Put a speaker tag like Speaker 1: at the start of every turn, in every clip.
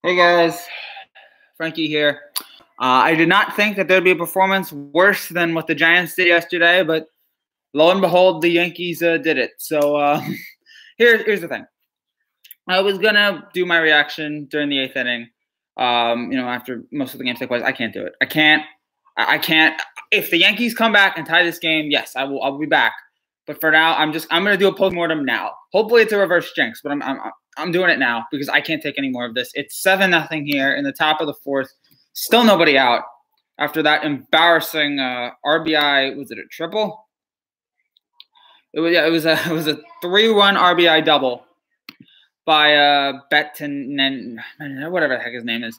Speaker 1: Hey guys, Frankie here. I did not think that there'd be a performance worse than what the Giants did yesterday, but lo and behold, the Yankees did it. So here's the thing. I was gonna do my reaction during the eighth inning. After most of the games take place, I can't do it. I can't. If the Yankees come back and tie this game, yes, I will. I'll be back. But for now, I'm gonna do a postmortem now. Hopefully, it's a reverse jinx, but I'm doing it now because I can't take any more of this. It's 7-0 here in the top of the fourth. Still nobody out after that embarrassing RBI. Was it a triple? It was a 3-run RBI double by Betten, whatever the heck his name is.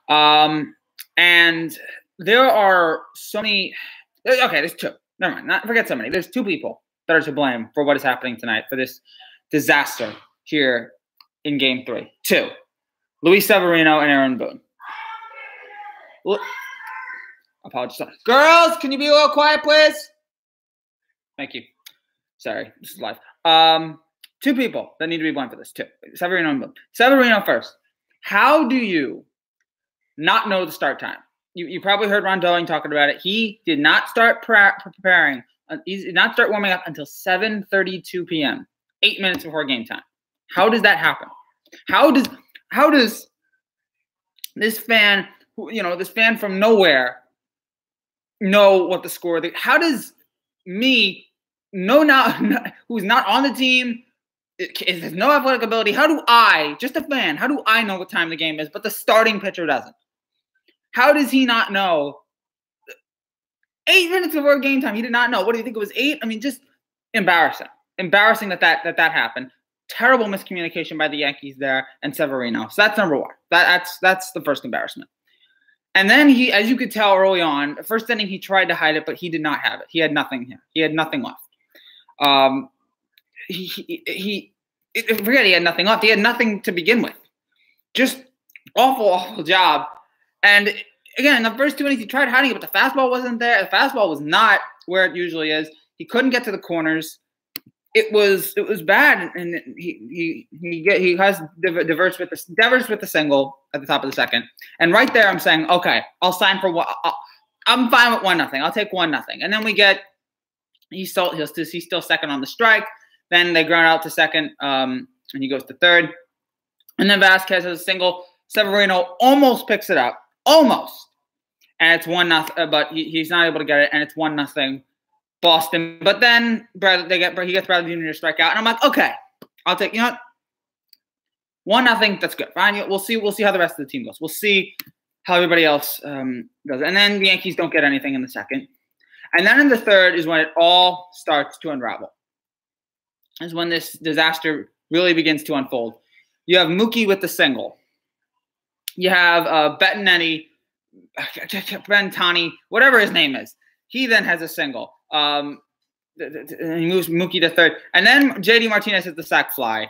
Speaker 1: And there are so many. Okay, there's two. Never mind. Forget so many. There's two people that are to blame for what is happening tonight, for this disaster here in Game 3. Two. Luis Severino and Aaron Boone. Apologies. Girls, can you be a little quiet, please? Thank you. Sorry, this is live. Two people that need to be blamed for this. Two. Severino and Boone. Severino first. How do you not know the start time? You probably heard Ron Doing talking about it. He did not start preparing. He did not start warming up until 7:32 p.m. 8 minutes before game time. How does that happen? How does this fan, this fan from nowhere, know what the score? How does me who's not on the team, has no athletic ability? How do I, just a fan, how do I know what time the game is, but the starting pitcher doesn't? How does he not know? 8 minutes before game time, he did not know. What do you think it was? 8? I mean, just embarrassing. Embarrassing that happened. Terrible miscommunication by the Yankees there and Severino. So that's number one. That's the first embarrassment. And then he, as you could tell early on, the first inning he tried to hide it, but he did not have it. He had nothing here. He had nothing left. Forget he had nothing left. He had nothing to begin with. Just awful job. And again, in the first 2 innings, he tried hiding it, but the fastball wasn't there. The fastball was not where it usually is. He couldn't get to the corners. It was bad, and he has diverse with the single at the top of the second. And right there, I'm saying, okay, I'll sign for what. I'm fine with 1-0. I'll take 1-0. And then we get he's still second on the strike. Then they ground out to second, and he goes to third. And then Vasquez has a single. Severino almost picks it up. Almost. And it's 1-0, but he's not able to get it, and it's 1-0 Boston. But then he gets Bradley Jr. to strike out, and I'm like, okay, I'll take, 1-0, that's good. Fine, we'll see how the rest of the team goes. We'll see how everybody else does. And then the Yankees don't get anything in the second. And then in the third is when it all starts to unravel. Is when this disaster really begins to unfold. You have Mookie with the single. You have Bettinelli, Bentani, whatever his name is. He then has a single. He moves Mookie to third. And then J.D. Martinez hits the sac fly.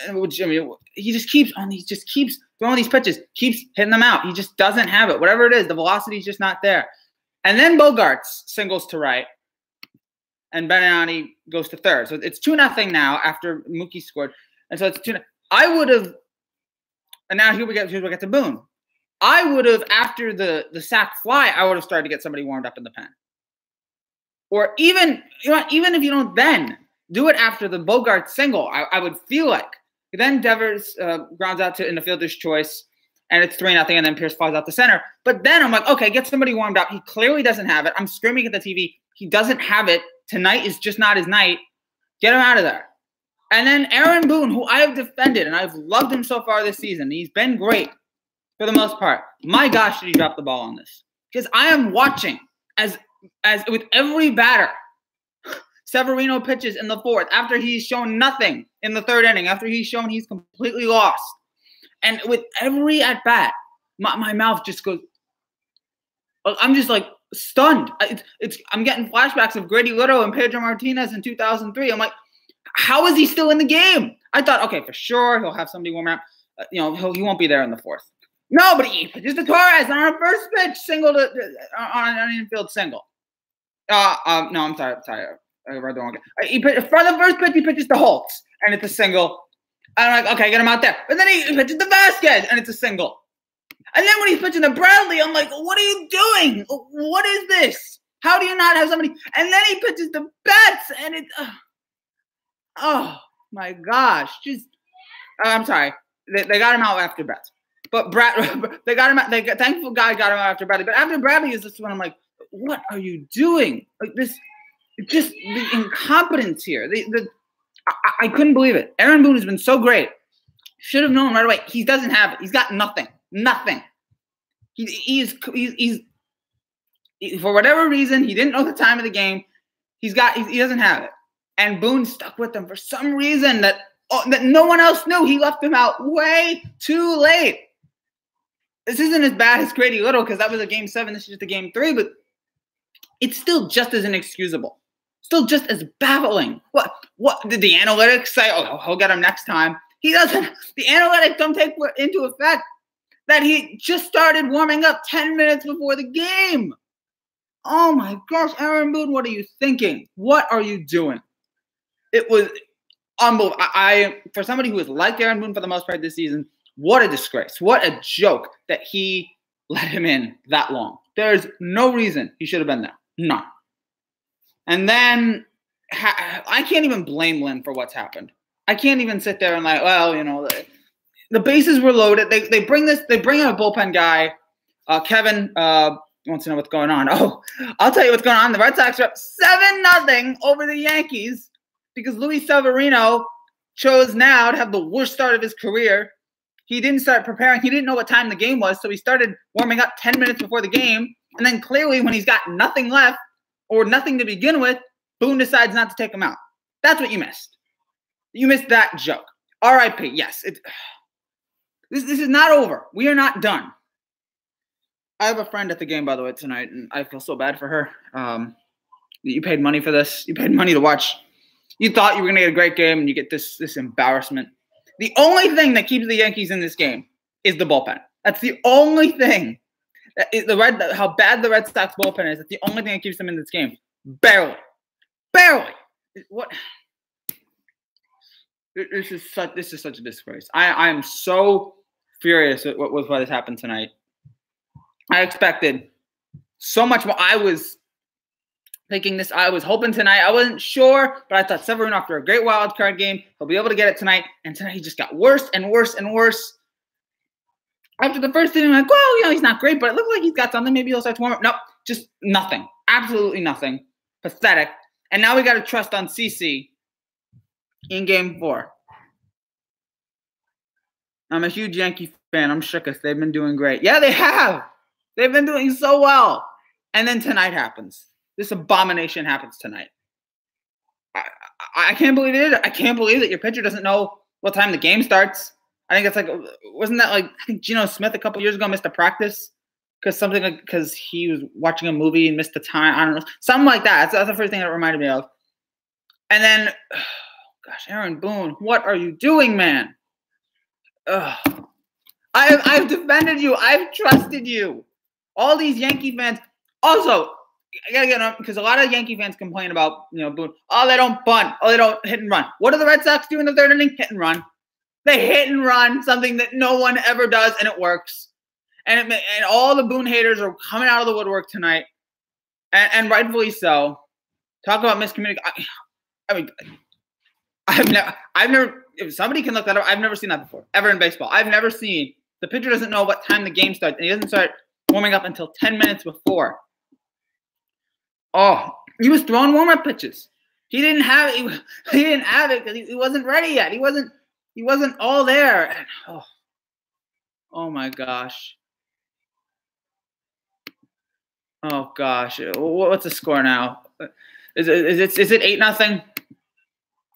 Speaker 1: Which, I mean, he just keeps throwing these pitches, keeps hitting them out. He just doesn't have it. Whatever it is, the velocity is just not there. And then Bogarts singles to right. And Bettinelli goes to third. So it's 2-0 now after Mookie scored. And so it's 2-0. I would have. And now here we get to Boone. I would have, after the sac fly, I would have started to get somebody warmed up in the pen. Or even if you don't then, do it after the Bogart single. I would feel like. Then Devers grounds out in the fielder's choice, and it's 3-0, and then Pierce flies out the center. But then I'm like, okay, get somebody warmed up. He clearly doesn't have it. I'm screaming at the TV. He doesn't have it. Tonight is just not his night. Get him out of there. And then Aaron Boone, who I have defended, and I've loved him so far this season. He's been great for the most part. My gosh, did he drop the ball on this? Because I am watching as with every batter, Severino pitches in the fourth after he's shown nothing in the third inning, after he's shown he's completely lost. And with every at-bat, my mouth just goes, I'm just like stunned. I'm getting flashbacks of Grady Little and Pedro Martinez in 2003. I'm like, how is he still in the game? I thought, okay, for sure he'll have somebody warm up. He won't be there in the fourth. No, but he pitches to Torres on a first pitch single on an infield single. No, I'm sorry. I read the wrong guy. For the first pitch, he pitches to Holtz, and it's a single. I'm like, okay, get him out there. But then he pitches to Vasquez, and it's a single. And then when he's pitching to Bradley, I'm like, what are you doing? What is this? How do you not have somebody? And then he pitches to Betts, and it's, oh my gosh. I'm sorry. They got him out after Betts. But they got him out. Thankful guy got him out after Bradley. But after Bradley is this one, I'm like, what are you doing? Like this, just the incompetence here. I couldn't believe it. Aaron Boone has been so great. Should have known right away. He doesn't have it. He's got nothing. Nothing. He's for whatever reason, he didn't know the time of the game. He doesn't have it. And Boone stuck with him for some reason that no one else knew. He left him out way too late. This isn't as bad as Grady Little because that was a game 7. This is just a game 3, but it's still just as inexcusable. Still just as baffling. What did the analytics say? Oh, he'll get him next time. He doesn't. The analytics don't take into effect that he just started warming up 10 minutes before the game. Oh my gosh, Aaron Boone, what are you thinking? What are you doing? It was unbelievable. For somebody who has liked Aaron Boone for the most part this season, what a disgrace. What a joke that he let him in that long. There's no reason he should have been there. None. And then I can't even blame Lynn for what's happened. I can't even sit there and like, well, you know, the bases were loaded. They bring in a bullpen guy. Kevin wants to know what's going on. Oh, I'll tell you what's going on. The Red Sox are up 7-0 over the Yankees because Luis Severino chose now to have the worst start of his career. He didn't start preparing. He didn't know what time the game was, so he started warming up 10 minutes before the game. And then clearly when he's got nothing left or nothing to begin with, Boone decides not to take him out. That's what you missed. You missed that joke. R.I.P. Yes. This is not over. We are not done. I have a friend at the game, by the way, tonight, and I feel so bad for her. You paid money for this. You paid money to watch. You thought you were going to get a great game, and you get this embarrassment. The only thing that keeps the Yankees in this game is the bullpen. That's the only thing. How bad the Red Sox bullpen is. That's the only thing that keeps them in this game. Barely. What? This is such a disgrace. I am so furious with what has happened tonight. I expected so much more. I was thinking this. I was hoping tonight. I wasn't sure, but I thought Severino, after a great wild card game, he'll be able to get it tonight. And tonight he just got worse and worse and worse. After the first inning, I'm like, well, you know, he's not great, but it looks like he's got something. Maybe he'll start to warm up. Nope, just nothing. Absolutely nothing. Pathetic. And now we got to trust on CC in game 4. I'm a huge Yankee fan. I'm shook. They've been doing great. Yeah, they have. They've been doing so well. And then tonight happens. This abomination happens tonight. I can't believe it. I can't believe that your pitcher doesn't know what time the game starts. I think it's like, wasn't that like, I think Geno Smith a couple years ago missed a practice because he was watching a movie and missed the time. I don't know. Something like that. That's the first thing that reminded me of. And then, gosh, Aaron Boone, what are you doing, man? I've defended you. I've trusted you. All these Yankee fans. Also, I gotta get on because a lot of Yankee fans complain about, you know, Boone. Oh, they don't bunt. Oh, they don't hit and run. What do the Red Sox do in the 3rd inning? Hit and run. They hit and run, something that no one ever does, and it works. And all the Boone haters are coming out of the woodwork tonight, and rightfully so. Talk about miscommunication. I mean, I've never. If somebody can look that up, I've never seen that before, ever in baseball. I've never seen the pitcher doesn't know what time the game starts, and he doesn't start warming up until 10 minutes before. Oh, he was throwing warm-up pitches. He didn't have it. He didn't have it because he wasn't ready yet. He wasn't all there. And, oh my gosh. Oh gosh. What's the score now? Is it 8-0?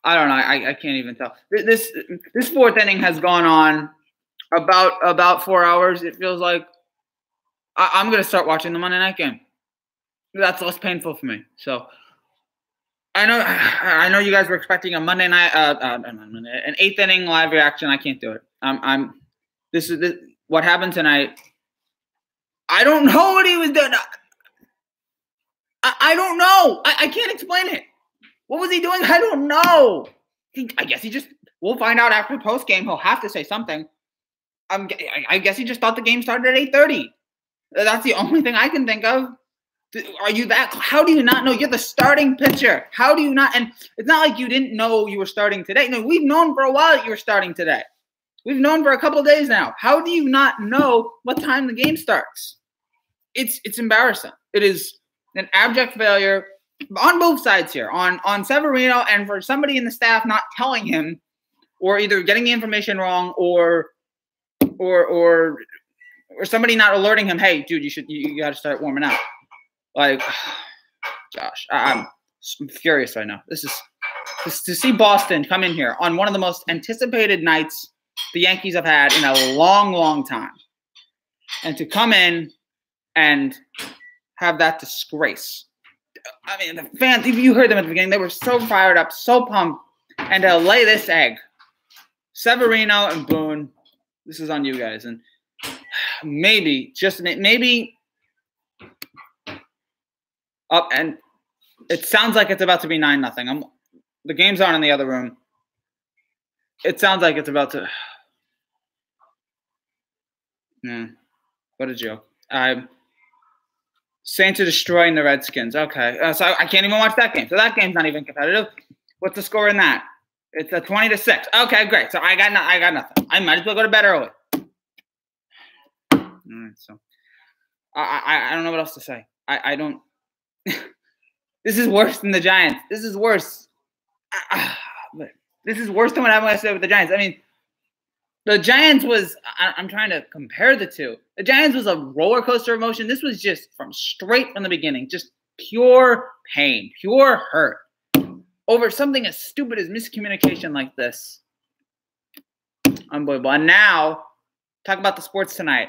Speaker 1: I don't know. I can't even tell. This 4th inning has gone on about 4 hours. It feels like I'm gonna start watching the Monday night game. That's less painful for me. So I know you guys were expecting a Monday night, an 8th inning live reaction. I can't do it. This is what happened tonight. I don't know what he was doing. I don't know. I can't explain it. What was he doing? I don't know. I guess he just We'll find out after post game. He'll have to say something. I guess he just thought the game started at 8:30. That's the only thing I can think of. Are you that? How do you not know? You're the starting pitcher. How do you not? And it's not like you didn't know you were starting today. No, we've known for a while that you were starting today. We've known for a couple of days now. How do you not know what time the game starts? It's embarrassing. It is an abject failure on both sides here. On Severino and for somebody in the staff not telling him, or either getting the information wrong, or somebody not alerting him. Hey, dude, you got to start warming up. Like, Josh, I'm furious right now. This to see Boston come in here on one of the most anticipated nights the Yankees have had in a long, long time, and to come in and have that disgrace. I mean, the fans, if you heard them at the beginning, they were so fired up, so pumped, and to lay this egg. Severino and Boone, this is on you guys, and maybe, just maybe, up, and it sounds like it's about to be 9-0. The game's on in the other room. It sounds like it's about to. Yeah, what a joke. Saints are destroying the Redskins. Okay, so I can't even watch that game. So that game's not even competitive. What's the score in that? It's a 20-6. Okay, great. So I got nothing. I might as well go to bed early. All right, so I don't know what else to say. I don't. This is worse than the Giants. This is worse. This is worse than what I'm going to say with the Giants. I mean, the Giants was, I'm trying to compare the two. The Giants was a roller coaster of emotion. This was just straight from the beginning, just pure pain, pure hurt over something as stupid as miscommunication like this. Unbelievable. And now, talk about the sports tonight.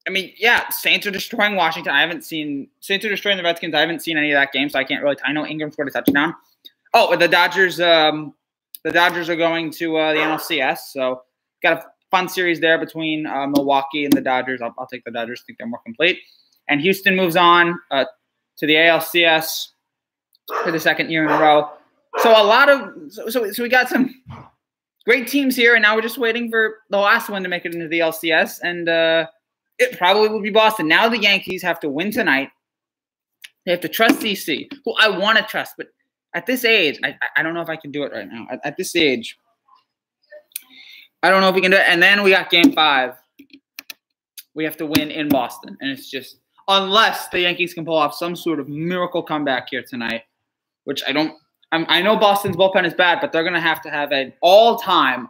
Speaker 1: I mean, yeah, Saints are destroying Washington. Saints are destroying the Redskins. I haven't seen any of that game, so I can't really. I know Ingram scored a touchdown. Oh, the Dodgers. The Dodgers are going to the NLCS, so got a fun series there between Milwaukee and the Dodgers. I'll take the Dodgers. I think they're more complete. And Houston moves on to the ALCS for the second year in a row. So we got some great teams here, and now we're just waiting for the last one to make it into the LCS, and it probably will be Boston. Now the Yankees have to win tonight. They have to trust CC, who I want to trust, but at this age, I don't know if I can do it right now. At this age, I don't know if we can do it. And then we got Game 5. We have to win in Boston. And it's just, unless the Yankees can pull off some sort of miracle comeback here tonight, which I don't. I know Boston's bullpen is bad, but they're going to have an all-time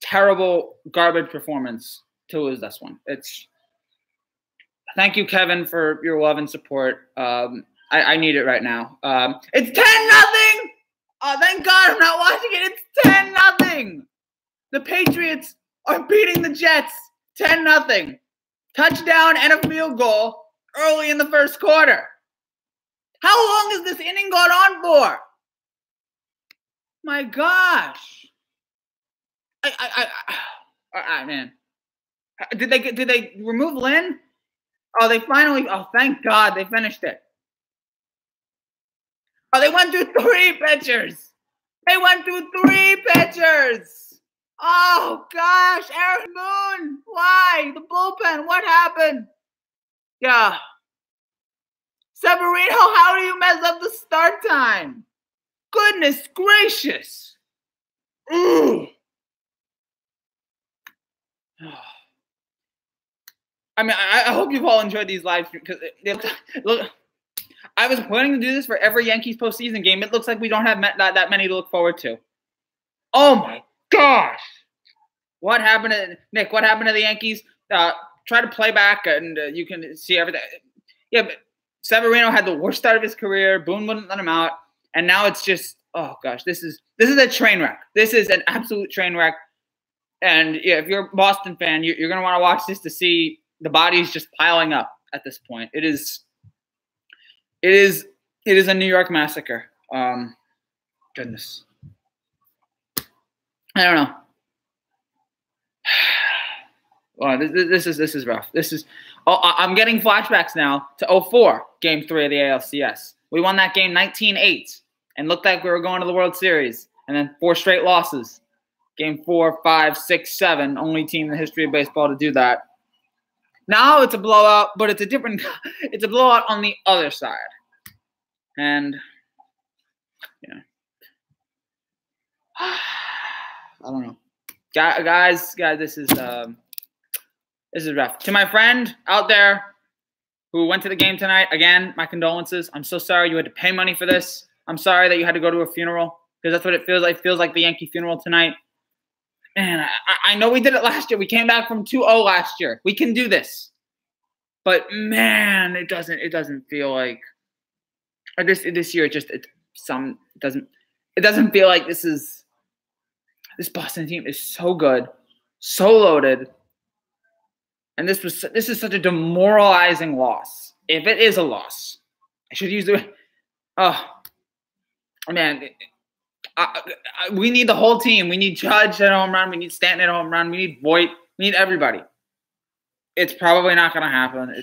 Speaker 1: terrible garbage performance to lose this one. Thank you, Kevin, for your love and support. I need it right now. It's 10-0. Oh, thank God I'm not watching it. It's 10-0. The Patriots are beating the Jets 10-0. Touchdown and a field goal early in the first quarter. How long has this inning gone on for? My gosh. Man. Did they remove Lynn? Oh, they finally. Oh, thank God they finished it. Oh, they went through 3 pitchers. Oh, gosh. Aaron Boone. Why? The bullpen. What happened? Yeah. Severino, how do you mess up the start time? Goodness gracious. Ooh. I mean, I hope you've all enjoyed these live streams because look, I was planning to do this for every Yankees postseason game. It looks like we don't have that many to look forward to. Oh my gosh! What happened to Nick? What happened to the Yankees? Try to play back and you can see everything. Yeah, but Severino had the worst start of his career. Boone wouldn't let him out, and now it's just oh gosh, this is a train wreck. This is an absolute train wreck. And yeah, if you're a Boston fan, you're gonna want to watch this to see the bodies just piling up at this point. It is a New York massacre. Goodness. I don't know. Well, this is rough. I'm getting flashbacks now to 2004, Game 3 of the ALCS. We won that game 19-8 and looked like we were going to the World Series. And then 4 straight losses. Game 4, 5, 6, 7. Only team in the history of baseball to do that. Now it's a blowout, but it's a different – it's a blowout on the other side. And, yeah. I don't know. Guys, this is rough. To my friend out there who went to the game tonight, again, my condolences. I'm so sorry you had to pay money for this. I'm sorry that you had to go to a funeral because that's what it feels like. It feels like the Yankee funeral tonight. Man, I know we did it last year. We came back from 2-0 last year. We can do this. But man, it doesn't feel like this year. It doesn't feel like this Boston team is so good, so loaded, and this is such a demoralizing loss. If it is a loss, I should use the man. We need the whole team. We need Judge at home run. We need Stanton at home run. We need Voit. We need everybody. It's probably not going to happen.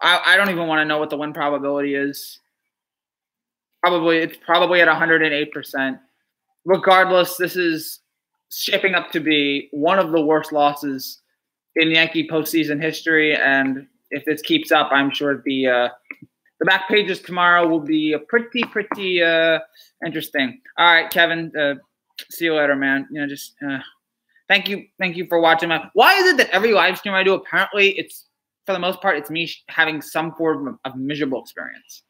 Speaker 1: I don't even want to know what the win probability is. It's probably at 108%. Regardless, this is shaping up to be one of the worst losses in Yankee postseason history. And if this keeps up, I'm sure the back pages tomorrow will be pretty interesting. All right, Kevin. See you later, man. Thank you for watching. Why is it that every live stream I do, apparently, it's for the most part, it's me having some form of miserable experience.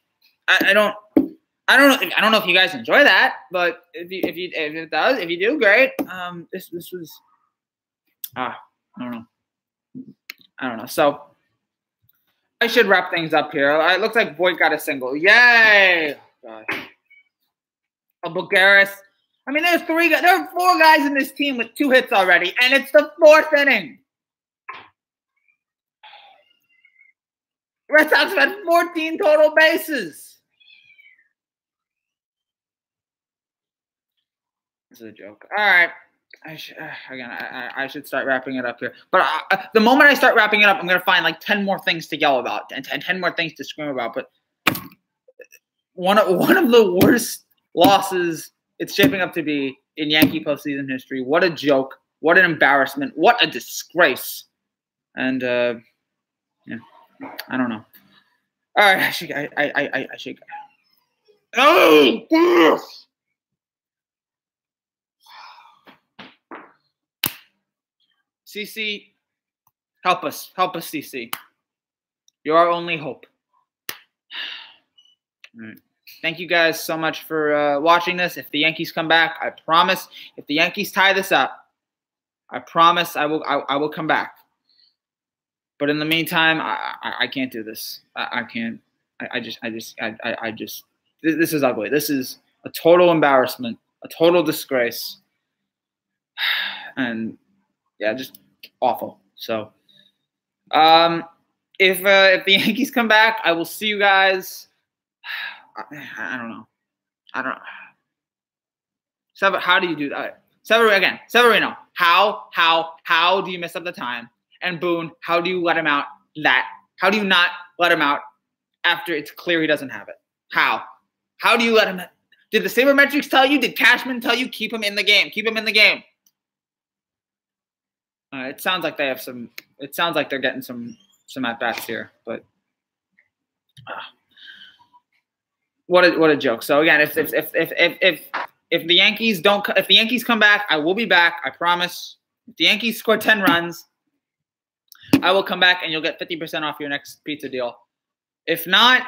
Speaker 1: I don't know if you guys enjoy that, but if you do, great. This was I don't know. So I should wrap things up here. It looks like Voit got a single. Yay! Gosh. Bulgaris. I mean, there are 4 guys in this team with 2 hits already, and it's the 4th inning. Red Sox have had 14 total bases. This is a joke. All right. I should start wrapping it up here. But the moment I start wrapping it up, I'm going to find like 10 more things to yell about and 10 more things to scream about. But one of the worst losses it's shaping up to be in Yankee postseason history. What a joke. What an embarrassment. What a disgrace. And, yeah, I don't know. All right. I should. Oh, yes. CC, help us, CC. You're our only hope. All right. Thank you guys so much for watching this. If the Yankees come back, I promise. If the Yankees tie this up, I promise I will come back. But in the meantime, I can't do this. I can't. This is ugly. This is a total embarrassment, a total disgrace, and yeah, just awful. So, if the Yankees come back, I will see you guys. I don't know. How do you do that? Severino. How do you mess up the time? And Boone, how do you let him out How do you not let him out after it's clear he doesn't have it? How do you let him? Did the sabermetrics tell you? Did Cashman tell you keep him in the game? Keep him in the game. It sounds like they have some. It sounds like they're getting some at bats here, but what a joke. So again, if the Yankees come back, I will be back. I promise. If the Yankees score 10 runs, I will come back and you'll get 50% off your next pizza deal. If not,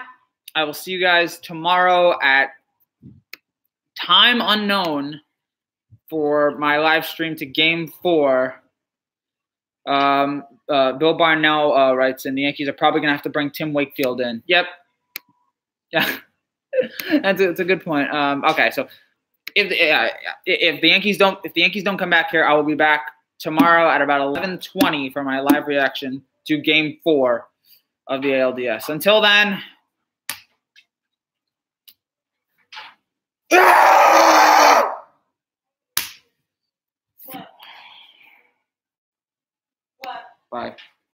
Speaker 1: I will see you guys tomorrow at time unknown for my live stream to Game 4. Bill Barnell writes in, the Yankees are probably gonna have to bring Tim Wakefield in. Yep. Yeah, that's a good point. Okay, so if the Yankees don't come back here, I will be back tomorrow at about 11:20 for my live reaction to Game 4 of the ALDS. Until then. Bye.